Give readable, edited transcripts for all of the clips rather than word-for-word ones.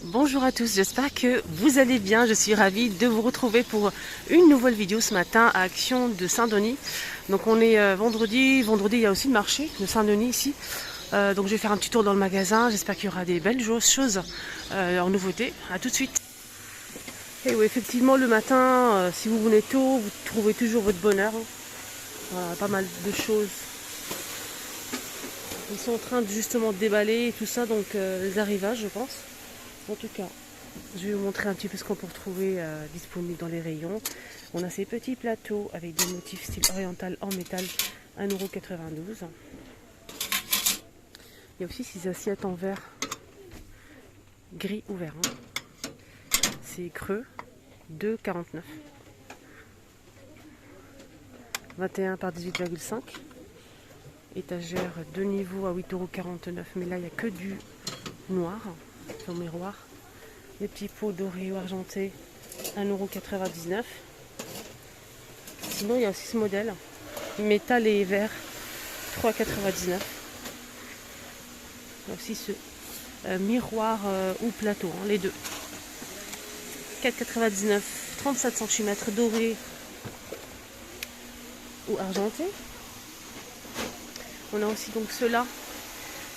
Bonjour à tous, j'espère que vous allez bien. Je suis ravie de vous retrouver pour une nouvelle vidéo ce matin à Action de Saint-Denis. Donc on est vendredi, il y a aussi le marché de Saint-Denis ici. Donc je vais faire un petit tour dans le magasin, j'espère qu'il y aura des belles choses en nouveauté. A tout de suite. Et oui, effectivement le matin, si vous venez tôt, vous trouvez toujours votre bonheur. Voilà, pas mal de choses. Ils sont en train de justement déballer et tout ça, donc les arrivages je pense. En tout cas, je vais vous montrer un petit peu ce qu'on peut retrouver disponible dans les rayons. On a ces petits plateaux avec des motifs style oriental en métal, 1,92 €. Il y a aussi ces assiettes en verre gris ou vert. C'est creux, 2,49 €. 21 par 18,5. Étagère de niveau à 8,49 €. Mais là, il n'y a que du noir au miroir. Les petits pots dorés ou argentés, 1,99 €. Sinon, il y a aussi ce modèle, métal et verre, 3,99 €. Il y a aussi ce miroir ou plateau, les deux. 4,99 €, 37 cm doré ou argenté. On a aussi donc ceux-là.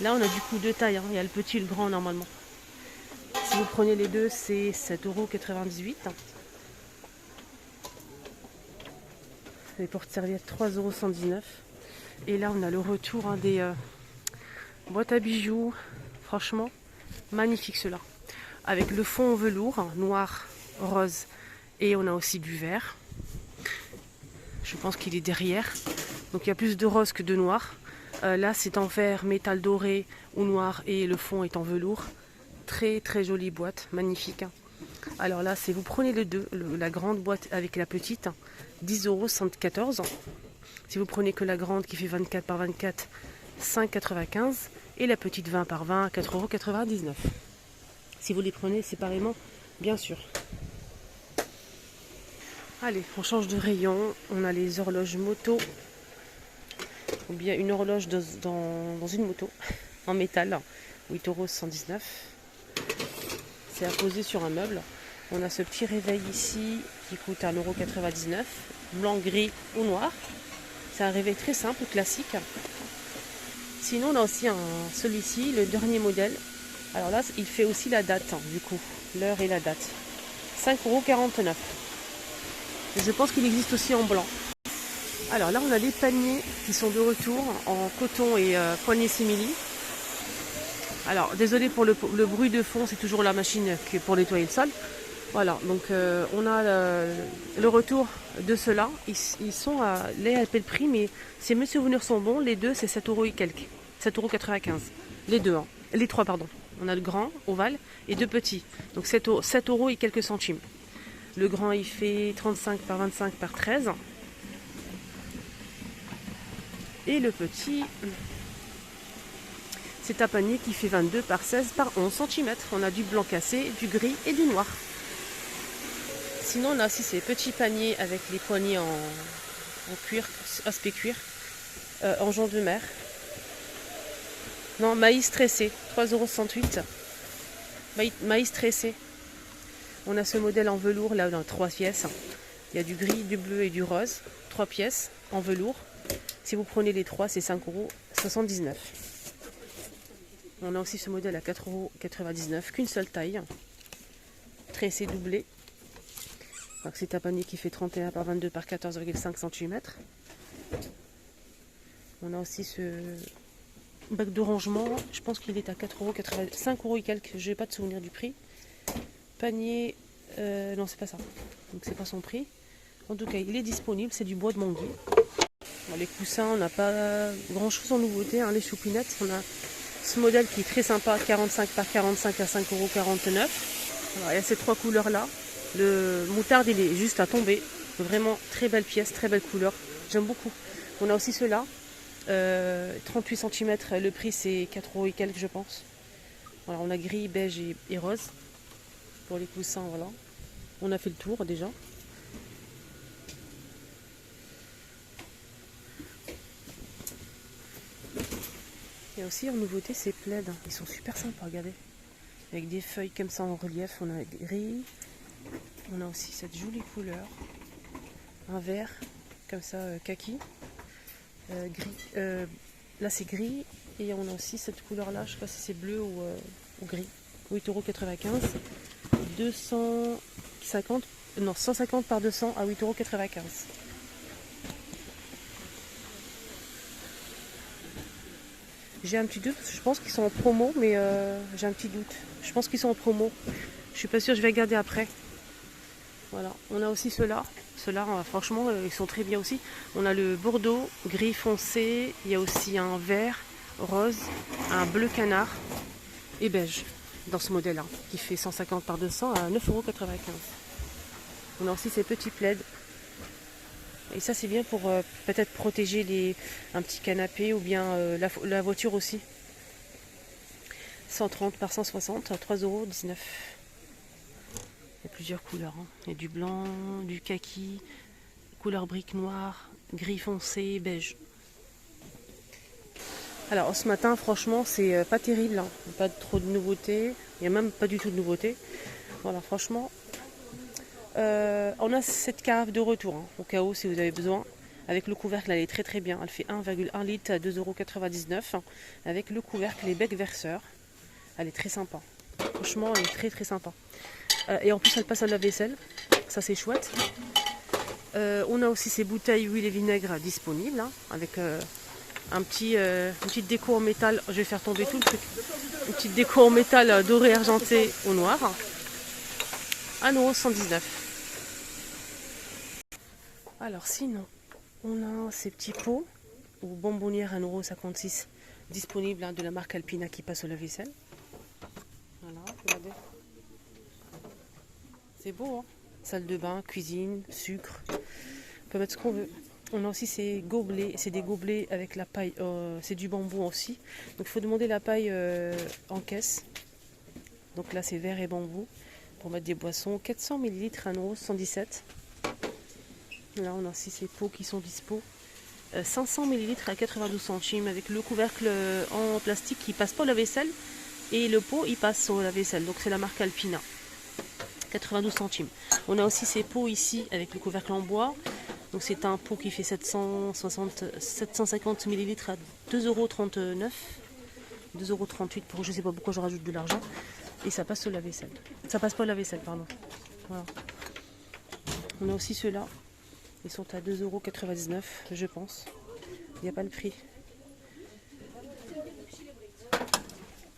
Là, on a du coup deux tailles. Il y a le petit et le grand normalement. Si vous prenez les deux, c'est 7,98 €. Les porte-serviettes, 3,119 €. Et là, on a le retour des boîtes à bijoux. Franchement, magnifique ceux-là. Avec le fond en velours, noir, rose. Et on a aussi du vert. Je pense qu'il est derrière. Donc il y a plus de rose que de noir. Là, c'est en verre, métal doré ou noir. Et le fond est en velours. Très très jolie boîte, magnifique. Alors là, c'est vous prenez les deux, la grande boîte avec la petite, 10,74 €. Si vous prenez que la grande qui fait 24 par 24, 5,95 €. Et la petite 20 par 20, 4,99 €. Si vous les prenez séparément, bien sûr. Allez, on change de rayon. On a les horloges moto. Ou bien une horloge dans une moto en métal, 8,119 €. C'est à poser sur un meuble. On a ce petit réveil ici qui coûte 1,99 €, blanc, gris ou noir. C'est un réveil très simple, classique. Sinon, on a aussi celui-ci, le dernier modèle. Alors là, il fait aussi la date, du coup, l'heure et la date. 5,49 €. Je pense qu'il existe aussi en blanc. Alors là, on a des paniers qui sont de retour en coton et poignée simili. Alors, désolé pour le bruit de fond, c'est toujours la machine pour nettoyer le sol. Voilà, donc on a le retour de ceux-là. Ils sont à le prix, mais si mes souvenirs sont bons, les deux c'est 7 € et quelques. 7,95 €. Les deux, les trois, pardon. On a le grand, ovale, et deux petits. Donc 7 € et quelques centimes. Le grand, il fait 35 par 25 par 13. Et le petit, c'est un panier qui fait 22 par 16 par 11 cm. On a du blanc cassé, du gris et du noir. Sinon, on a aussi ces petits paniers avec les poignées en cuir, aspect cuir, en jonc de mer. Non, maïs tressé, 3,68 €. Maïs tressé. On a ce modèle en velours là dans 3 pièces. Il y a du gris, du bleu et du rose. 3 pièces en velours. Si vous prenez les 3, c'est 5,79 €. On a aussi ce modèle à 4,99 €, qu'une seule taille. Tressé doublé. C'est un panier qui fait 31 par 22 par 14,5 cm. On a aussi ce bac de rangement. Je pense qu'il est à 4,80 €, 5 € et quelques. Je n'ai pas de souvenir du prix. Panier, non, c'est pas ça. Donc c'est pas son prix. En tout cas, il est disponible. C'est du bois de manguier. Bon, les coussins, on n'a pas grand chose en nouveauté. Les choupinettes, on a ce modèle qui est très sympa, 45 par 45 à 5,49 €. Alors, il y a ces trois couleurs là. Le moutarde, il est juste à tomber. Vraiment très belle pièce, très belle couleur. J'aime beaucoup. On a aussi ceux-là. 38 cm. Le prix, c'est 4 € et quelques, je pense. Voilà, on a gris, beige et rose. Pour les coussins, voilà. On a fait le tour déjà. Il y a aussi en nouveauté ces plaids. Ils sont super sympas, regardez. avec des feuilles comme ça en relief. On a gris, on a aussi cette jolie couleur, un vert comme ça kaki, gris. Là c'est gris et on a aussi cette couleur là, je sais pas si c'est bleu ou gris. 8,95 €, 250, non 150 par 200 à 8,95 €. J'ai un petit doute, parce que je pense qu'ils sont en promo, mais j'ai un petit doute. Je pense qu'ils sont en promo. Je suis pas sûre, je vais regarder après. Voilà, on a aussi ceux-là. Ceux-là, franchement, ils sont très bien aussi. On a le bordeaux, gris foncé. Il y a aussi un vert, rose, un bleu canard et beige dans ce modèle-là, qui fait 150 par 200 à 9,95 €. On a aussi ces petits plaids. Et ça, c'est bien pour peut-être protéger un petit canapé ou bien la voiture aussi. 130 par 160, 3,19 €. Il y a plusieurs couleurs. Hein. Il y a du blanc, du kaki, couleur brique noire, gris foncé, beige. Alors ce matin, franchement, c'est pas terrible. Hein. Pas trop de nouveautés. Il n'y a même pas du tout de nouveautés. Voilà, franchement. On a cette carafe de retour, hein, au cas où si vous avez besoin. Avec le couvercle, elle est très très bien. Elle fait 1,1 litre à 2,99 €. Avec le couvercle, les becs verseurs. Elle est très sympa. Franchement, elle est très très sympa. Et en plus, elle passe à la vaisselle. Ça, c'est chouette. On a aussi ces bouteilles huile et vinaigre disponibles. Hein, avec une petite déco en métal. Je vais faire tomber tout le truc. Une petite déco en métal doré, argenté au noir. 1,119 €. Alors sinon, on a ces petits pots ou bonbonnières 1,56 € disponibles, hein, de la marque Alpina qui passe au lave-vaisselle. Voilà, regardez. C'est beau, hein. Salle de bain, cuisine, sucre. On peut mettre ce qu'on veut. On a aussi ces gobelets. C'est des gobelets avec la paille. C'est du bambou aussi. Donc il faut demander la paille en caisse. Donc là c'est verre et bambou. Pour mettre des boissons. 400 ml, 1,117 €. Là on a aussi ces pots qui sont dispo. 500 ml à 92 centimes avec le couvercle en plastique qui passe pas au lave-vaisselle. Et le pot il passe au lave-vaisselle. Donc c'est la marque Alpina. 92 centimes. On a aussi ces pots ici avec le couvercle en bois. Donc c'est un pot qui fait 750 ml à 2,39 €. 2,38 € pour, je sais pas pourquoi je rajoute de l'argent. Et ça passe au lave-vaisselle. Ça passe pas au lave-vaisselle, pardon. Voilà. On a aussi ceux-là. Ils sont à 2,99 €, je pense. Il n'y a pas le prix.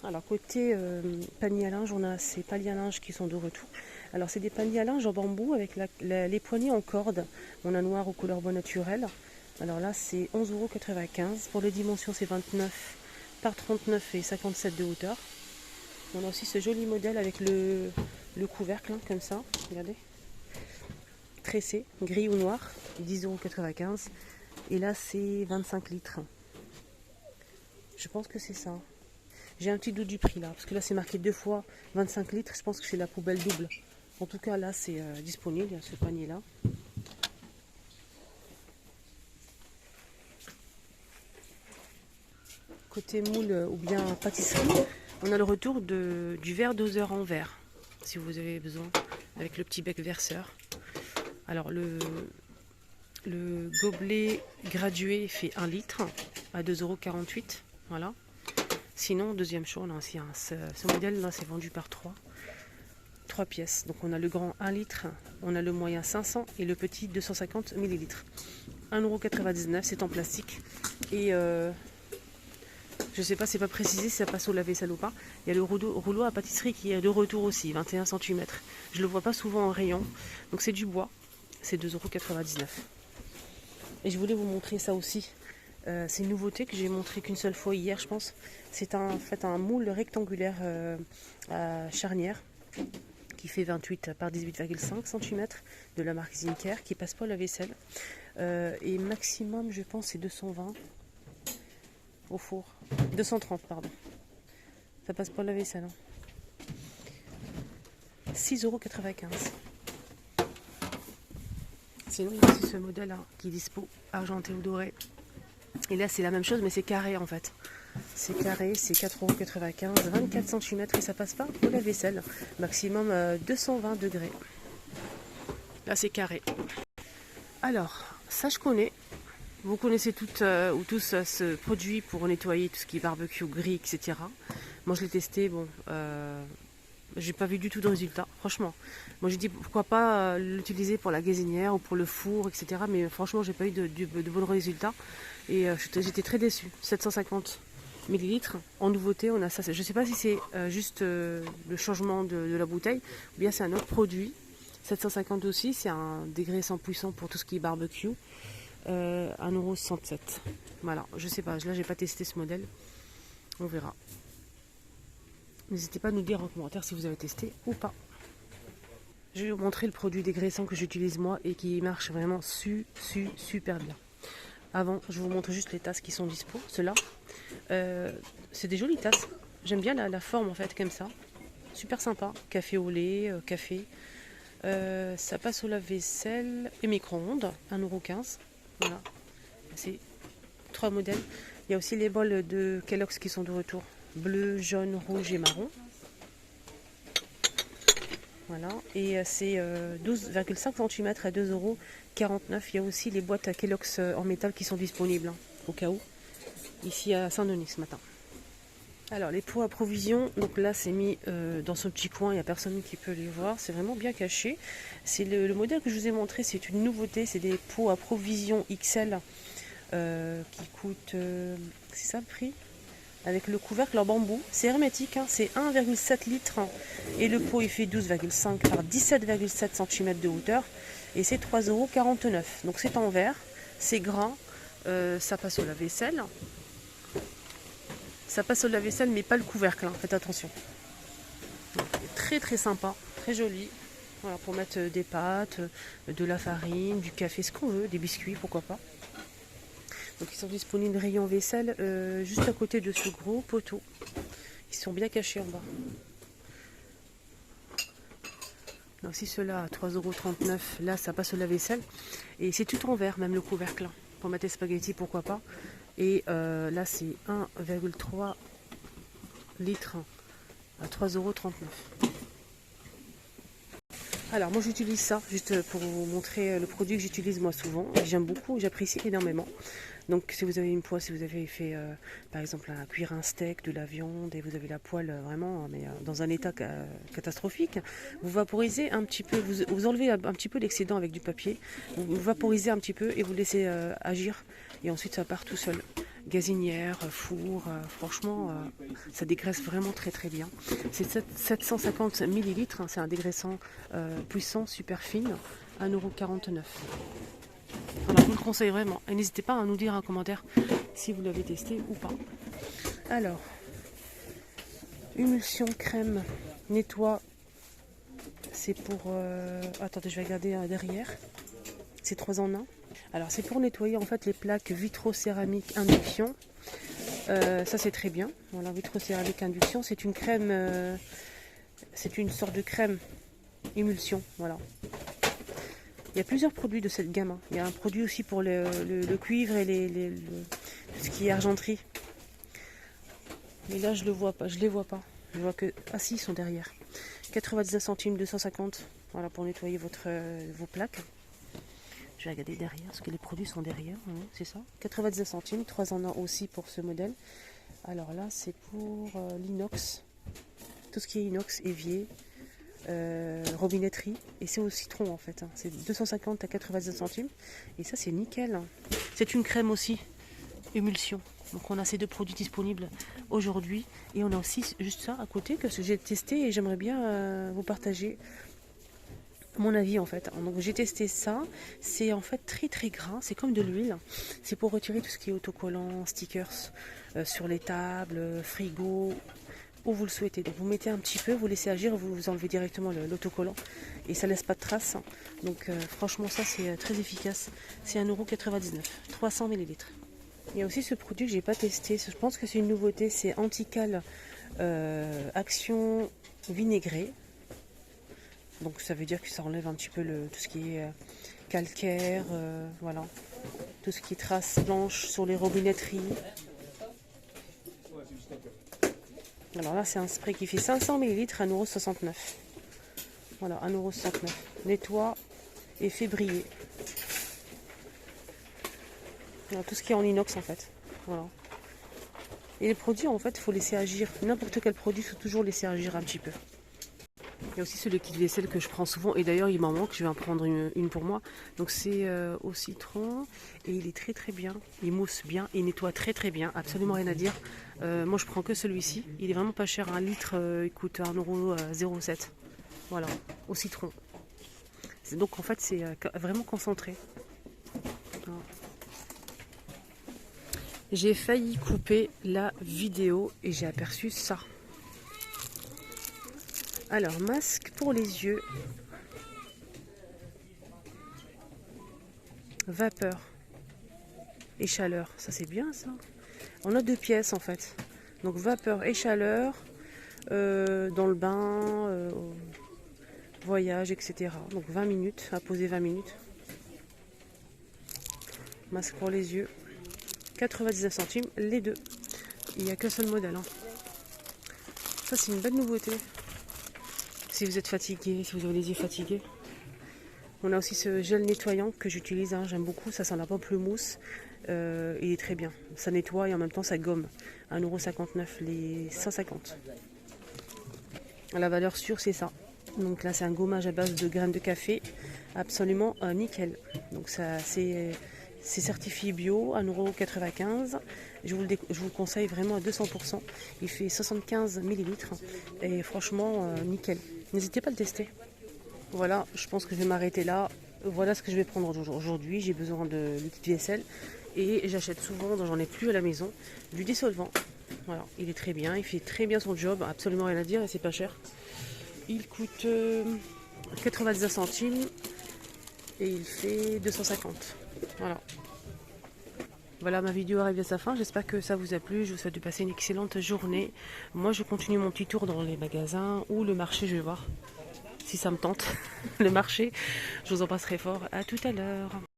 Alors côté panier à linge, on a ces paniers à linge qui sont de retour. Alors c'est des paniers à linge en bambou avec les poignées en corde. On a noir aux couleurs bois naturel. Alors là c'est 11,95 €. Pour les dimensions c'est 29 par 39 et 57 de hauteur. On a aussi ce joli modèle avec le couvercle, hein, comme ça. Regardez. Tressé, gris ou noir. 10,95 €. Et là c'est 25 litres. Je pense que c'est ça. J'ai un petit doute du prix là, parce que là c'est marqué 2 fois 25 litres, je pense que c'est la poubelle double. En tout cas là c'est disponible, il y a ce panier là. Côté moule ou bien pâtisserie, on a le retour du verre doseur en verre, si vous avez besoin, avec le petit bec verseur. Alors le gobelet gradué fait 1 litre à 2,48 €, voilà. Sinon, deuxième choix, on a aussi ce modèle là, c'est vendu par 3 pièces. Donc on a le grand 1 litre, on a le moyen 500 et le petit 250 ml. 1,99 €, c'est en plastique. Et je sais pas, c'est pas précisé si ça passe au lave-vaisselle ou pas. Il y a le rouleau à pâtisserie qui est de retour aussi, 21 cm. Je le vois pas souvent en rayon. Donc c'est du bois, c'est 2,99 €. Et je voulais vous montrer ça aussi. C'est une nouveauté que j'ai montré qu'une seule fois hier, je pense. C'est en fait un moule rectangulaire à charnière qui fait 28 par 18,5 cm de la marque Zinker qui passe pas à la vaisselle. Et maximum, je pense, c'est 220 au four. 230, pardon. Ça passe pas à la vaisselle. Hein. 6,95 €. Sinon, il y a aussi ce modèle-là qui est dispo, argenté ou doré. Et là, c'est la même chose, mais c'est carré en fait. C'est carré, c'est 4,95 €, 24 cm et ça passe pas au lave-vaisselle. Maximum 220 degrés. Là c'est carré. Alors, ça je connais. Vous connaissez toutes ou tous ce produit pour nettoyer tout ce qui est barbecue, grill, etc. Moi je l'ai testé, bon, j'ai pas vu du tout de résultat, franchement. Moi j'ai dit pourquoi pas l'utiliser pour la gazinière ou pour le four, etc. Mais franchement j'ai pas eu de bons résultats et j'étais très déçue. 750 millilitres en nouveauté, on a ça. Je sais pas si c'est juste le changement de la bouteille ou bien c'est un autre produit. 750 aussi, c'est un dégraissant puissant pour tout ce qui est barbecue. 1,67 €. Voilà, je sais pas, là j'ai pas testé ce modèle. On verra. N'hésitez pas à nous dire en commentaire si vous avez testé ou pas. Je vais vous montrer le produit dégraissant que j'utilise moi et qui marche vraiment super bien. Avant, je vous montre juste les tasses qui sont dispo. Ceux-là, c'est des jolies tasses. J'aime bien la forme en fait, comme ça. Super sympa. Café au lait, café. Ça passe au lave-vaisselle et micro-ondes. 1,15 €. Voilà. C'est 3 modèles. Il y a aussi les bols de Kellogg's qui sont de retour. Bleu, jaune, rouge et marron. Voilà. Et c'est 12,5 cm à 2,49 €. Il y a aussi les boîtes à Kellogg's en métal qui sont disponibles, hein, au cas où. Ici à Saint-Denis ce matin. Alors les pots à provision, donc là c'est mis dans ce petit coin, il n'y a personne qui peut les voir, c'est vraiment bien caché. C'est le modèle que je vous ai montré, c'est une nouveauté, c'est des pots à provision XL qui coûtent, c'est ça le prix? Avec le couvercle en bambou, c'est hermétique, hein, c'est 1,7 litres et le pot il fait 12,5 par 17,7 cm de hauteur et c'est 3,49 €. Donc c'est en verre, c'est gras, ça passe au lave-vaisselle. Ça passe au lave-vaisselle mais pas le couvercle, hein, faites attention. Donc, très sympa, très joli. Voilà, pour mettre des pâtes, de la farine, du café, ce qu'on veut, des biscuits, pourquoi pas. Donc ils sont disponibles rayon vaisselle juste à côté de ce gros poteau. Ils sont bien cachés en bas. Donc si ceux-là à 3,39 €, là ça passe au lave-vaisselle. Et c'est tout en verre, même le couvercle. Là. Pour mettre les spaghettis, pourquoi pas. Et là c'est 1,3 litres à 3,39 €. Alors moi j'utilise ça juste pour vous montrer le produit que j'utilise moi souvent. J'aime beaucoup, j'apprécie énormément. Donc si vous avez une poêle, si vous avez fait par exemple à cuire un steak, de la viande et vous avez la poêle vraiment mais, dans un état catastrophique, vous vaporisez un petit peu, vous enlevez un petit peu l'excédent avec du papier, vous vaporisez un petit peu et vous laissez agir et ensuite ça part tout seul. Gazinière, four, franchement ça dégraisse vraiment très bien. C'est 750 millilitres, hein, c'est un dégraissant puissant, super fine, 1,49 €. Alors je vous le conseille vraiment. Et n'hésitez pas à nous dire en commentaire si vous l'avez testé ou pas. Alors, émulsion crème nettoie. C'est pour... attendez, je vais regarder derrière. C'est 3 en 1. Alors c'est pour nettoyer en fait les plaques vitrocéramique induction. Ça c'est très bien. Voilà, vitrocéramique induction. C'est une crème... c'est une sorte de crème émulsion. Voilà. Il y a plusieurs produits de cette gamme. Il y a un produit aussi pour le cuivre et tout ce qui est argenterie. Mais là, je le vois pas. Je les vois pas. Je vois que... Ah si, ils sont derrière. 99 centimes, 250. Voilà, pour nettoyer vos plaques. Je vais regarder derrière, parce que les produits sont derrière. Hein, c'est ça. 99 centimes, 3 en 1 aussi pour ce modèle. Alors là, c'est pour l'inox. Tout ce qui est inox, évier. Robinetterie et c'est au citron en fait, hein. C'est 250 à 99 centimes et ça c'est nickel, hein. C'est une crème aussi émulsion, donc on a ces deux produits disponibles aujourd'hui et on a aussi juste ça à côté que j'ai testé et j'aimerais bien vous partager mon avis en fait. Donc j'ai testé ça, c'est en fait très gras, c'est comme de l'huile, c'est pour retirer tout ce qui est autocollant, stickers sur les tables, frigo, où vous le souhaitez. Donc vous mettez un petit peu, vous laissez agir, vous enlevez directement l'autocollant et ça laisse pas de traces. Donc franchement ça c'est très efficace. C'est 1,99 €, 300 ml. Il y a aussi ce produit que j'ai pas testé, je pense que c'est une nouveauté, c'est Antical Action vinaigré. Donc ça veut dire que ça enlève un petit peu tout ce qui est calcaire, voilà, tout ce qui est traces blanches sur les robinetteries. Alors là, c'est un spray qui fait 500 ml, 1,69 €. Voilà, 1,69 €. Nettoie et fait briller. Voilà, tout ce qui est en inox en fait. Voilà. Et les produits, en fait, il faut laisser agir. N'importe quel produit, il faut toujours laisser agir un petit peu. Il y a aussi ce liquide vaisselle que je prends souvent. Et d'ailleurs, il m'en manque. Je vais en prendre une pour moi. Donc, c'est au citron. Et il est très très bien. Il mousse bien. Il nettoie très très bien. Absolument rien à dire. Moi, je prends que celui-ci. Il est vraiment pas cher. Un litre, il coûte 1,07 €. Voilà, au citron. Donc, en fait, c'est vraiment concentré. Voilà. J'ai failli couper la vidéo et j'ai aperçu ça. Alors, masque pour les yeux. Vapeur et chaleur. Ça, c'est bien, ça. On a 2 pièces, en fait. Donc, vapeur et chaleur dans le bain, voyage, etc. Donc, 20 minutes, à poser 20 minutes. Masque pour les yeux. 99 centimes, les deux. Il n'y a qu'un seul modèle. Hein. Ça, c'est une belle nouveauté. Si vous êtes fatigué, si vous avez les yeux fatigués. On a aussi ce gel nettoyant que j'utilise, hein, j'aime beaucoup. Ça sent la pamplemousse. Il est très bien. Ça nettoie et en même temps, ça gomme. 1,59 € les 150. La valeur sûre, c'est ça. Donc là, c'est un gommage à base de graines de café. Absolument nickel. Donc ça, c'est certifié bio, 1,95 €. Je vous le conseille vraiment à 200%. Il fait 75 ml. Et franchement, nickel. N'hésitez pas à le tester. Voilà, je pense que je vais m'arrêter là. Voilà ce que je vais prendre aujourd'hui. J'ai besoin de liquide vaisselle. Et j'achète souvent, j'en ai plus à la maison, du dissolvant. Voilà, il est très bien. Il fait très bien son job. Absolument rien à dire et c'est pas cher. Il coûte 99 centimes. Et il fait 250. Voilà. Voilà, ma vidéo arrive à sa fin. J'espère que ça vous a plu. Je vous souhaite de passer une excellente journée. Moi, je continue mon petit tour dans les magasins ou le marché. Je vais voir si ça me tente. Le marché, je vous en passerai fort. À tout à l'heure.